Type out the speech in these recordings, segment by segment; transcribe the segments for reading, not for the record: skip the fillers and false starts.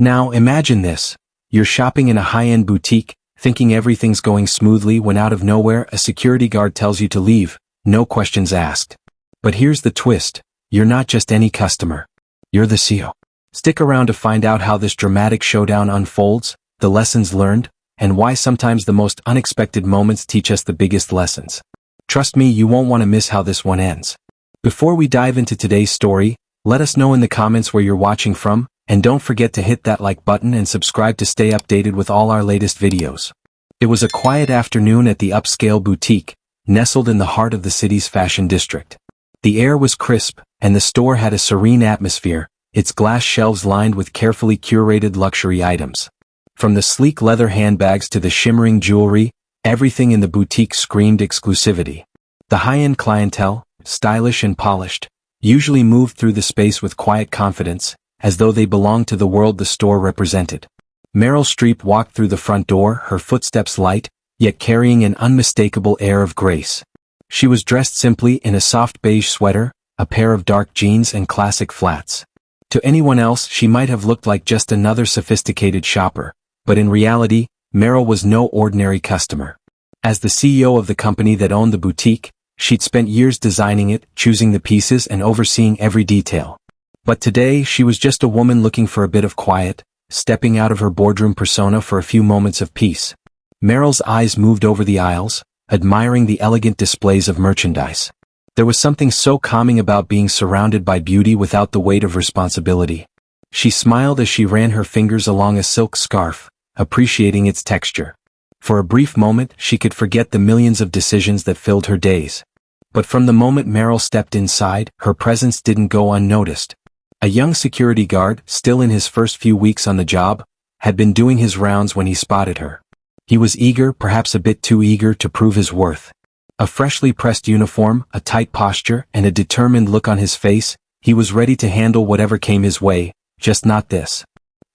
Now, imagine this. You're shopping in a high-end boutique, thinking everything's going smoothly when out of nowhere a security guard tells you to leave, no questions asked. But here's the twist. You're not just any customer. You're the CEO. Stick around to find out how this dramatic showdown unfolds, the lessons learned, and why sometimes the most unexpected moments teach us the biggest lessons. Trust me, you won't want to miss how this one ends. Before we dive into today's story, let us know in the comments where you're watching from, and don't forget to hit that like button and subscribe to stay updated with all our latest videos. It was a quiet afternoon at the upscale boutique, nestled in the heart of the city's fashion district. The air was crisp, and the store had a serene atmosphere, its glass shelves lined with carefully curated luxury items. From the sleek leather handbags to the shimmering jewelry, everything in the boutique screamed exclusivity. The high-end clientele, stylish and polished, usually moved through the space with quiet confidence, as though they belonged to the world the store represented. Meryl Streep walked through the front door, her footsteps light, yet carrying an unmistakable air of grace. She was dressed simply in a soft beige sweater, a pair of dark jeans and classic flats. To anyone else she might have looked like just another sophisticated shopper, but in reality, Meryl was no ordinary customer. As the CEO of the company that owned the boutique, she'd spent years designing it, choosing the pieces and overseeing every detail. But today she was just a woman looking for a bit of quiet, stepping out of her boardroom persona for a few moments of peace. Meryl's eyes moved over the aisles, admiring the elegant displays of merchandise. There was something so calming about being surrounded by beauty without the weight of responsibility. She smiled as she ran her fingers along a silk scarf, appreciating its texture. For a brief moment she could forget the millions of decisions that filled her days. But from the moment Meryl stepped inside, her presence didn't go unnoticed. A young security guard, still in his first few weeks on the job, had been doing his rounds when he spotted her. He was eager, perhaps a bit too eager, to prove his worth. A freshly pressed uniform, a tight posture, and a determined look on his face, he was ready to handle whatever came his way, just not this.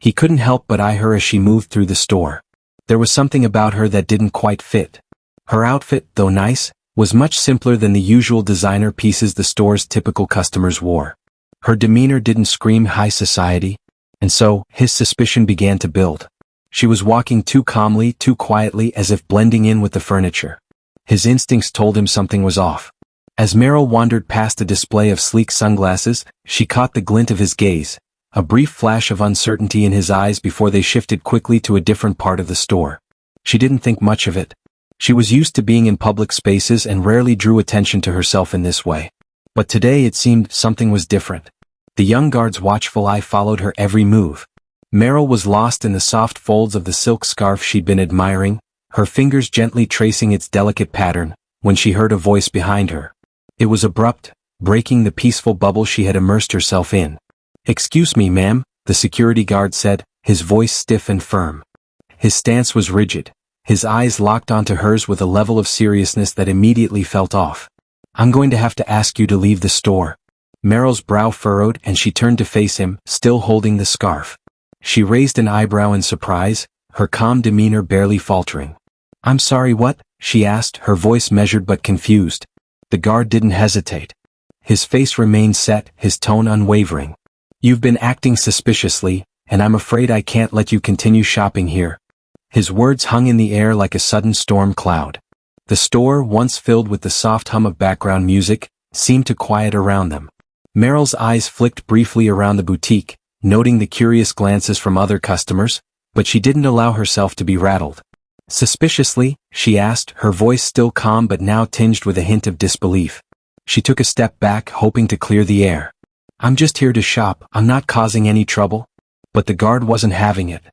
He couldn't help but eye her as she moved through the store. There was something about her that didn't quite fit. Her outfit, though nice, was much simpler than the usual designer pieces the store's typical customers wore. Her demeanor didn't scream high society, and so, his suspicion began to build. She was walking too calmly, too quietly, as if blending in with the furniture. His instincts told him something was off. As Meryl wandered past a display of sleek sunglasses, she caught the glint of his gaze, a brief flash of uncertainty in his eyes before they shifted quickly to a different part of the store. She didn't think much of it. She was used to being in public spaces and rarely drew attention to herself in this way. But today it seemed something was different. The young guard's watchful eye followed her every move. Meryl was lost in the soft folds of the silk scarf she'd been admiring, her fingers gently tracing its delicate pattern, when she heard a voice behind her. It was abrupt, breaking the peaceful bubble she had immersed herself in. "Excuse me, ma'am," the security guard said, his voice stiff and firm. His stance was rigid, his eyes locked onto hers with a level of seriousness that immediately felt off. "I'm going to have to ask you to leave the store." Meryl's brow furrowed and she turned to face him, still holding the scarf. She raised an eyebrow in surprise, her calm demeanor barely faltering. "I'm sorry, what?" she asked, her voice measured but confused. The guard didn't hesitate. His face remained set, his tone unwavering. "You've been acting suspiciously, and I'm afraid I can't let you continue shopping here." His words hung in the air like a sudden storm cloud. The store, once filled with the soft hum of background music, seemed to quiet around them. Meryl's eyes flicked briefly around the boutique, noting the curious glances from other customers, but she didn't allow herself to be rattled. "Suspiciously?" she asked, her voice still calm but now tinged with a hint of disbelief. She took a step back, hoping to clear the air. "I'm just here to shop, I'm not causing any trouble." But the guard wasn't having it.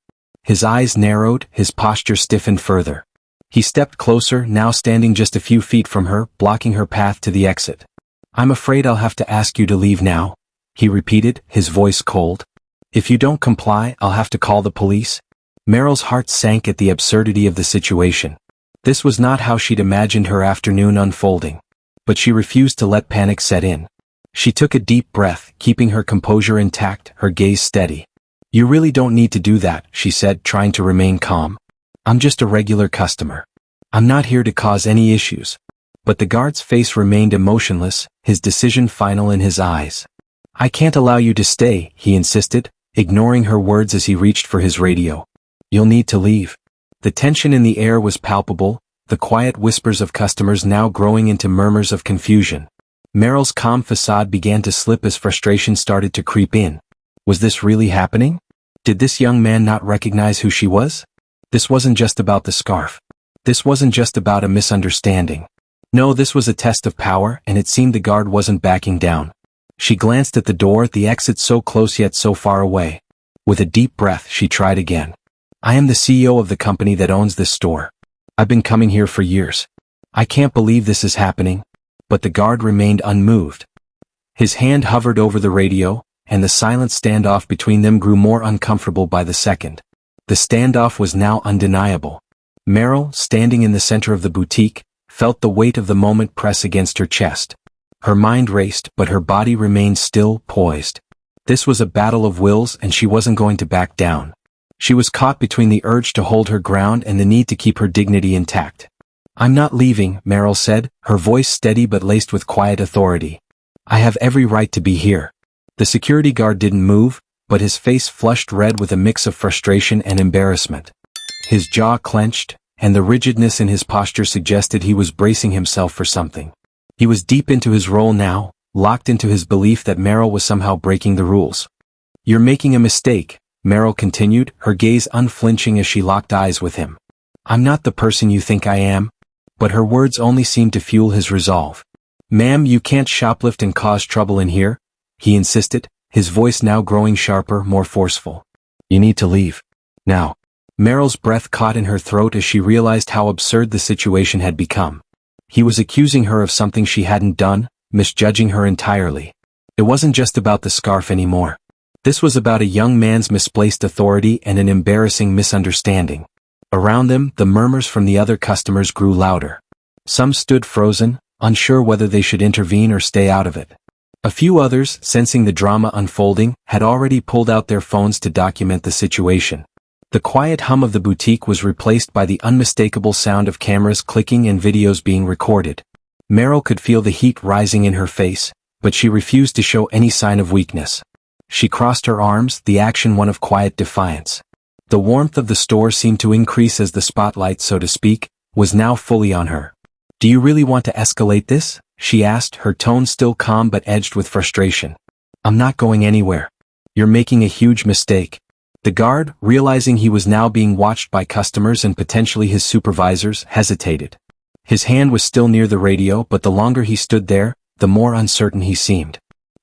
His eyes narrowed, his posture stiffened further. He stepped closer, now standing just a few feet from her, blocking her path to the exit. "I'm afraid I'll have to ask you to leave now," he repeated, his voice cold. "If you don't comply, I'll have to call the police." Meryl's heart sank at the absurdity of the situation. This was not how she'd imagined her afternoon unfolding. But she refused to let panic set in. She took a deep breath, keeping her composure intact, her gaze steady. "You really don't need to do that," she said, trying to remain calm. "I'm just a regular customer. I'm not here to cause any issues." But the guard's face remained emotionless, his decision final in his eyes. "I can't allow you to stay," he insisted, ignoring her words as he reached for his radio. "You'll need to leave." The tension in the air was palpable, the quiet whispers of customers now growing into murmurs of confusion. Meryl's calm facade began to slip as frustration started to creep in. Was this really happening? Did this young man not recognize who she was? This wasn't just about the scarf. This wasn't just about a misunderstanding. No, this was a test of power, and it seemed the guard wasn't backing down. She glanced at the door, the exit so close yet so far away. With a deep breath, she tried again. "I am the CEO of the company that owns this store. I've been coming here for years. I can't believe this is happening." But the guard remained unmoved. His hand hovered over the radio, and the silent standoff between them grew more uncomfortable by the second. The standoff was now undeniable. Meryl, standing in the center of the boutique, felt the weight of the moment press against her chest. Her mind raced, but her body remained still, poised. This was a battle of wills, and she wasn't going to back down. She was caught between the urge to hold her ground and the need to keep her dignity intact. "I'm not leaving," Meryl said, her voice steady but laced with quiet authority. "I have every right to be here." The security guard didn't move, but his face flushed red with a mix of frustration and embarrassment. His jaw clenched, and the rigidness in his posture suggested he was bracing himself for something. He was deep into his role now, locked into his belief that Meryl was somehow breaking the rules. "You're making a mistake," Meryl continued, her gaze unflinching as she locked eyes with him. "I'm not the person you think I am." But her words only seemed to fuel his resolve. "Ma'am, you can't shoplift and cause trouble in here," he insisted, his voice now growing sharper, more forceful. "You need to leave. Now." Meryl's breath caught in her throat as she realized how absurd the situation had become. He was accusing her of something she hadn't done, misjudging her entirely. It wasn't just about the scarf anymore. This was about a young man's misplaced authority and an embarrassing misunderstanding. Around them, the murmurs from the other customers grew louder. Some stood frozen, unsure whether they should intervene or stay out of it. A few others, sensing the drama unfolding, had already pulled out their phones to document the situation. The quiet hum of the boutique was replaced by the unmistakable sound of cameras clicking and videos being recorded. Meryl could feel the heat rising in her face, but she refused to show any sign of weakness. She crossed her arms, the action one of quiet defiance. The warmth of the store seemed to increase as the spotlight, so to speak, was now fully on her. "Do you really want to escalate this?" she asked, her tone still calm but edged with frustration. "I'm not going anywhere. You're making a huge mistake." The guard, realizing he was now being watched by customers and potentially his supervisors, hesitated. His hand was still near the radio, but the longer he stood there, the more uncertain he seemed.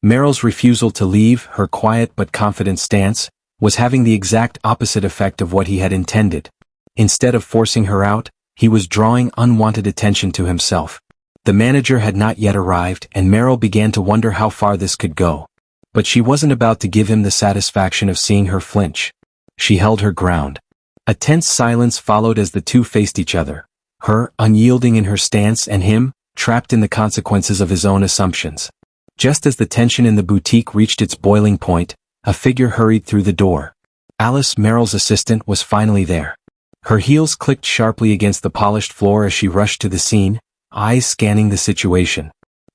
Meryl's refusal to leave, her quiet but confident stance, was having the exact opposite effect of what he had intended. Instead of forcing her out, he was drawing unwanted attention to himself. The manager had not yet arrived, and Meryl began to wonder how far this could go. But she wasn't about to give him the satisfaction of seeing her flinch. She held her ground. A tense silence followed as the two faced each other, her unyielding in her stance and him, trapped in the consequences of his own assumptions. Just as the tension in the boutique reached its boiling point, a figure hurried through the door. Alice, Meryl's assistant, was finally there. Her heels clicked sharply against the polished floor as she rushed to the scene, eyes scanning the situation.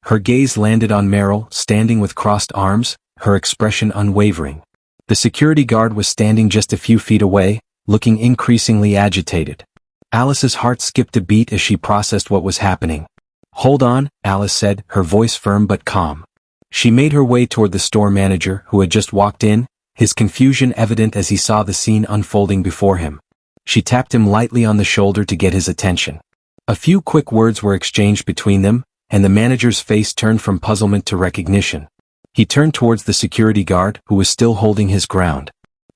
Her gaze landed on Meryl, standing with crossed arms, her expression unwavering. The security guard was standing just a few feet away, looking increasingly agitated. Alice's heart skipped a beat as she processed what was happening. "Hold on," Alice said, her voice firm but calm. She made her way toward the store manager, who had just walked in, his confusion evident as he saw the scene unfolding before him. She tapped him lightly on the shoulder to get his attention. A few quick words were exchanged between them, and the manager's face turned from puzzlement to recognition. He turned towards the security guard, who was still holding his ground.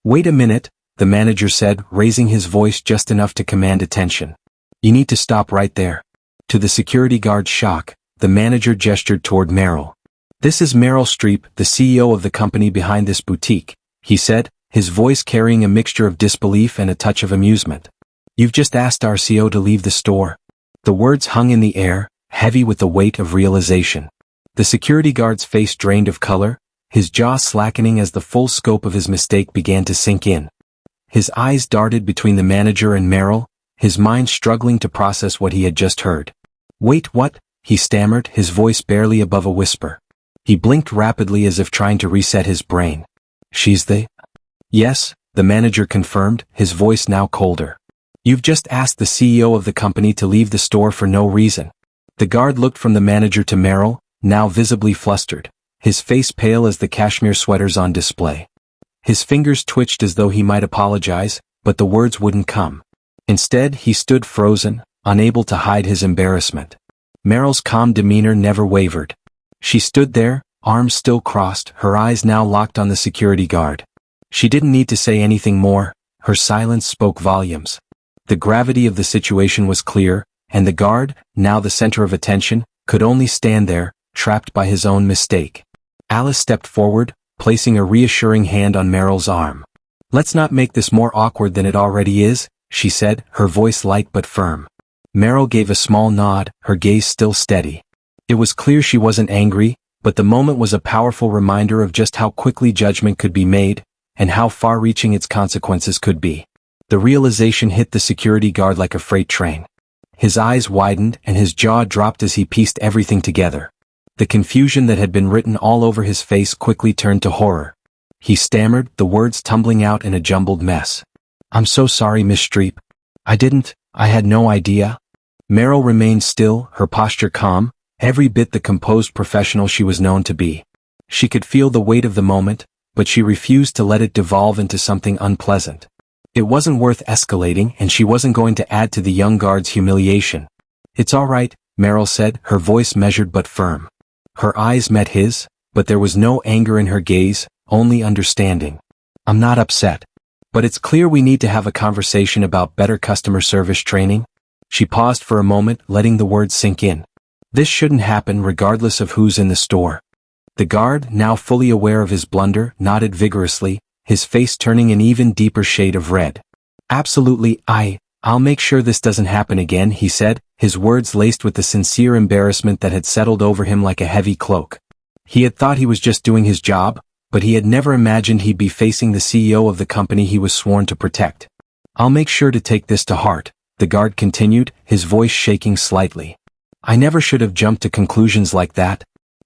"Wait a minute," the manager said, raising his voice just enough to command attention. "You need to stop right there." To the security guard's shock, the manager gestured toward Meryl. "This is Meryl Streep, the CEO of the company behind this boutique," he said, his voice carrying a mixture of disbelief and a touch of amusement. "You've just asked our CEO to leave the store." The words hung in the air, heavy with the weight of realization. The security guard's face drained of color, his jaw slackening as the full scope of his mistake began to sink in. His eyes darted between the manager and Meryl, his mind struggling to process what he had just heard. "Wait, what?" he stammered, his voice barely above a whisper. He blinked rapidly as if trying to reset his brain. "She's the..." Yes, the manager confirmed, his voice now colder. You've just asked the CEO of the company to leave the store for no reason. The guard looked from the manager to Meryl, now visibly flustered, his face pale as the cashmere sweaters on display. His fingers twitched as though he might apologize, but the words wouldn't come. Instead, he stood frozen, unable to hide his embarrassment. Meryl's calm demeanor never wavered. She stood there, arms still crossed, her eyes now locked on the security guard. She didn't need to say anything more, her silence spoke volumes. The gravity of the situation was clear, and the guard, now the center of attention, could only stand there, trapped by his own mistake. Alice stepped forward, placing a reassuring hand on Meryl's arm. Let's not make this more awkward than it already is, she said, her voice light but firm. Meryl gave a small nod, her gaze still steady. It was clear she wasn't angry, but the moment was a powerful reminder of just how quickly judgment could be made, and how far-reaching its consequences could be. The realization hit the security guard like a freight train. His eyes widened and his jaw dropped as he pieced everything together. The confusion that had been written all over his face quickly turned to horror. He stammered, the words tumbling out in a jumbled mess. I'm so sorry, Miss Streep. I had no idea. Meryl remained still, her posture calm, every bit the composed professional she was known to be. She could feel the weight of the moment, but she refused to let it devolve into something unpleasant. It wasn't worth escalating, and she wasn't going to add to the young guard's humiliation. It's all right, Meryl said, her voice measured but firm. Her eyes met his, but there was no anger in her gaze, only understanding. I'm not upset. But it's clear we need to have a conversation about better customer service training. She paused for a moment, letting the words sink in. This shouldn't happen regardless of who's in the store. The guard, now fully aware of his blunder, nodded vigorously, his face turning an even deeper shade of red. Absolutely, I'll make sure this doesn't happen again, he said, his words laced with the sincere embarrassment that had settled over him like a heavy cloak. He had thought he was just doing his job, but he had never imagined he'd be facing the CEO of the company he was sworn to protect. I'll make sure to take this to heart, the guard continued, his voice shaking slightly. I never should have jumped to conclusions like that.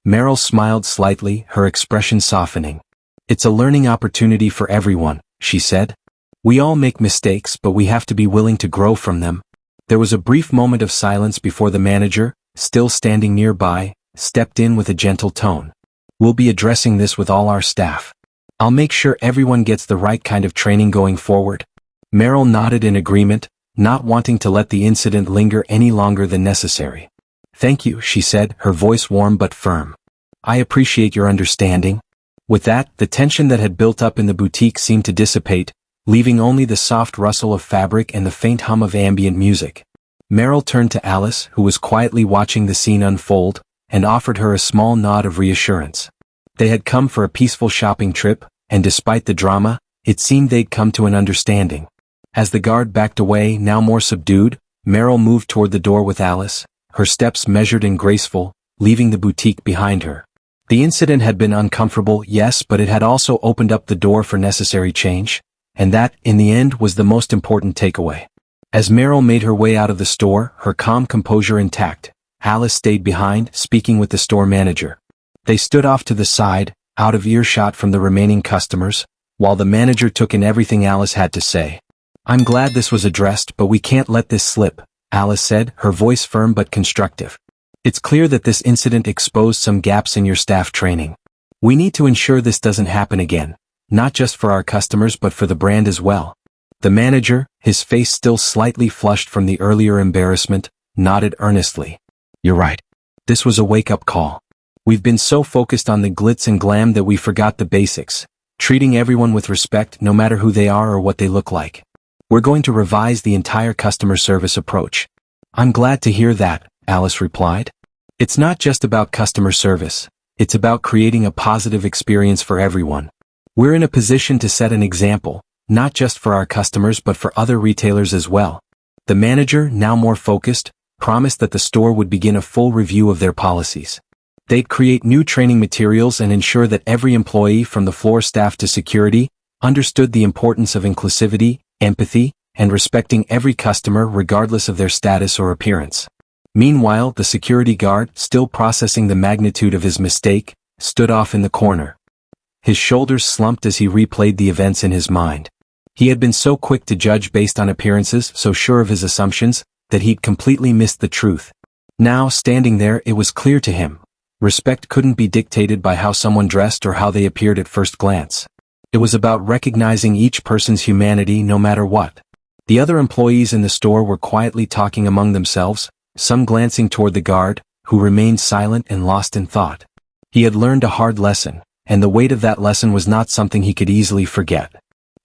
Meryl smiled slightly, her expression softening. It's a learning opportunity for everyone, she said. We all make mistakes, but we have to be willing to grow from them. There was a brief moment of silence before the manager, still standing nearby, stepped in with a gentle tone. We'll be addressing this with all our staff. I'll make sure everyone gets the right kind of training going forward. Meryl nodded in agreement, not wanting to let the incident linger any longer than necessary. Thank you, she said, her voice warm but firm. I appreciate your understanding. With that, the tension that had built up in the boutique seemed to dissipate, leaving only the soft rustle of fabric and the faint hum of ambient music. Meryl turned to Alice, who was quietly watching the scene unfold, and offered her a small nod of reassurance. They had come for a peaceful shopping trip, and despite the drama, it seemed they'd come to an understanding. As the guard backed away, now more subdued, Meryl moved toward the door with Alice, her steps measured and graceful, leaving the boutique behind her. The incident had been uncomfortable, yes, but it had also opened up the door for necessary change, and that, in the end, was the most important takeaway. As Meryl made her way out of the store, her calm composure intact, Alice stayed behind, speaking with the store manager. They stood off to the side, out of earshot from the remaining customers, while the manager took in everything Alice had to say. I'm glad this was addressed, but we can't let this slip, Alice said, her voice firm but constructive. It's clear that this incident exposed some gaps in your staff training. We need to ensure this doesn't happen again, not just for our customers but for the brand as well. The manager, his face still slightly flushed from the earlier embarrassment, nodded earnestly. You're right. This was a wake-up call. We've been so focused on the glitz and glam that we forgot the basics, treating everyone with respect no matter who they are or what they look like. We're going to revise the entire customer service approach. I'm glad to hear that, Alice replied. It's not just about customer service, it's about creating a positive experience for everyone. We're in a position to set an example, not just for our customers but for other retailers as well. The manager, now more focused, promised that the store would begin a full review of their policies. They'd create new training materials and ensure that every employee from the floor staff to security understood the importance of inclusivity, empathy, and respecting every customer regardless of their status or appearance. Meanwhile, the security guard, still processing the magnitude of his mistake, stood off in the corner. His shoulders slumped as he replayed the events in his mind. He had been so quick to judge based on appearances, so sure of his assumptions, that he'd completely missed the truth. Now, standing there, it was clear to him. Respect couldn't be dictated by how someone dressed or how they appeared at first glance. It was about recognizing each person's humanity no matter what. The other employees in the store were quietly talking among themselves, some glancing toward the guard, who remained silent and lost in thought. He had learned a hard lesson, and the weight of that lesson was not something he could easily forget.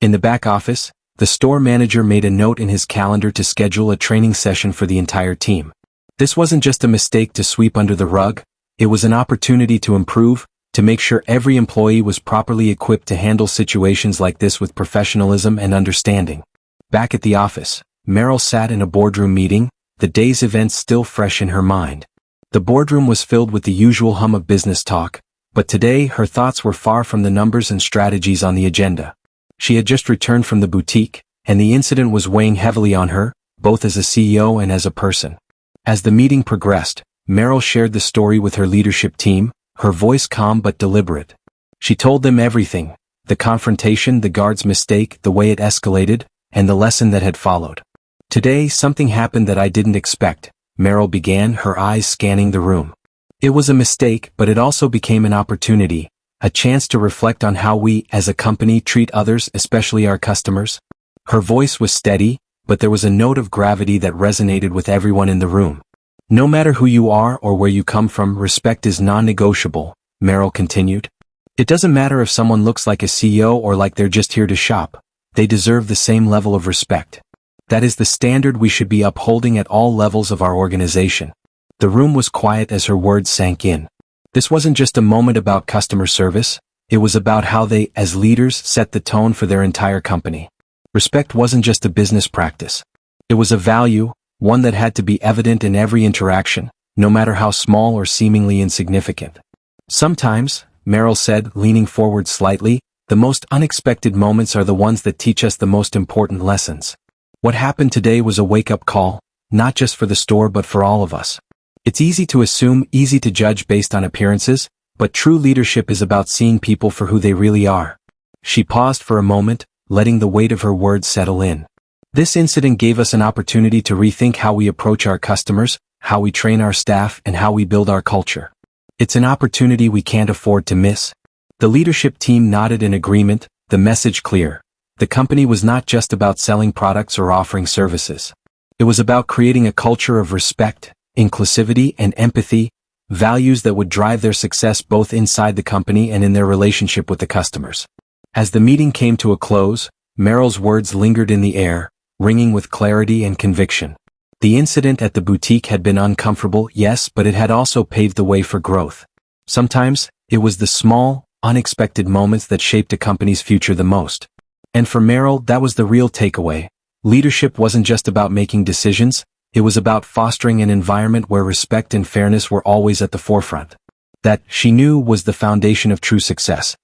In the back office, the store manager made a note in his calendar to schedule a training session for the entire team. This wasn't just a mistake to sweep under the rug, it was an opportunity to improve, to make sure every employee was properly equipped to handle situations like this with professionalism and understanding. Back at the office, Meryl sat in a boardroom meeting, the day's events still fresh in her mind. The boardroom was filled with the usual hum of business talk, but today her thoughts were far from the numbers and strategies on the agenda. She had just returned from the boutique, and the incident was weighing heavily on her, both as a CEO and as a person. As the meeting progressed, Meryl shared the story with her leadership team, her voice calm but deliberate. She told them everything, the confrontation, the guard's mistake, the way it escalated, and the lesson that had followed. Today, something happened that I didn't expect, Meryl began, her eyes scanning the room. It was a mistake, but it also became an opportunity, a chance to reflect on how we, as a company, treat others, especially our customers. Her voice was steady, but there was a note of gravity that resonated with everyone in the room. No matter who you are or where you come from, respect is non-negotiable, Meryl continued. It doesn't matter if someone looks like a CEO or like they're just here to shop. They deserve the same level of respect. That is the standard we should be upholding at all levels of our organization. The room was quiet as her words sank in. This wasn't just a moment about customer service, it was about how they, as leaders, set the tone for their entire company. Respect wasn't just a business practice. It was a value, one that had to be evident in every interaction, no matter how small or seemingly insignificant. Sometimes, Meryl said, leaning forward slightly, the most unexpected moments are the ones that teach us the most important lessons. What happened today was a wake-up call, not just for the store but for all of us. It's easy to assume, easy to judge based on appearances, but true leadership is about seeing people for who they really are. She paused for a moment, letting the weight of her words settle in. This incident gave us an opportunity to rethink how we approach our customers, how we train our staff, and how we build our culture. It's an opportunity we can't afford to miss. The leadership team nodded in agreement, the message clear. The company was not just about selling products or offering services. It was about creating a culture of respect, inclusivity, and empathy, values that would drive their success both inside the company and in their relationship with the customers. As the meeting came to a close, Meryl's words lingered in the air, ringing with clarity and conviction. The incident at the boutique had been uncomfortable, yes, but it had also paved the way for growth. Sometimes, it was the small, unexpected moments that shaped a company's future the most. And for Meryl, that was the real takeaway. Leadership wasn't just about making decisions, it was about fostering an environment where respect and fairness were always at the forefront. That, she knew, was the foundation of true success.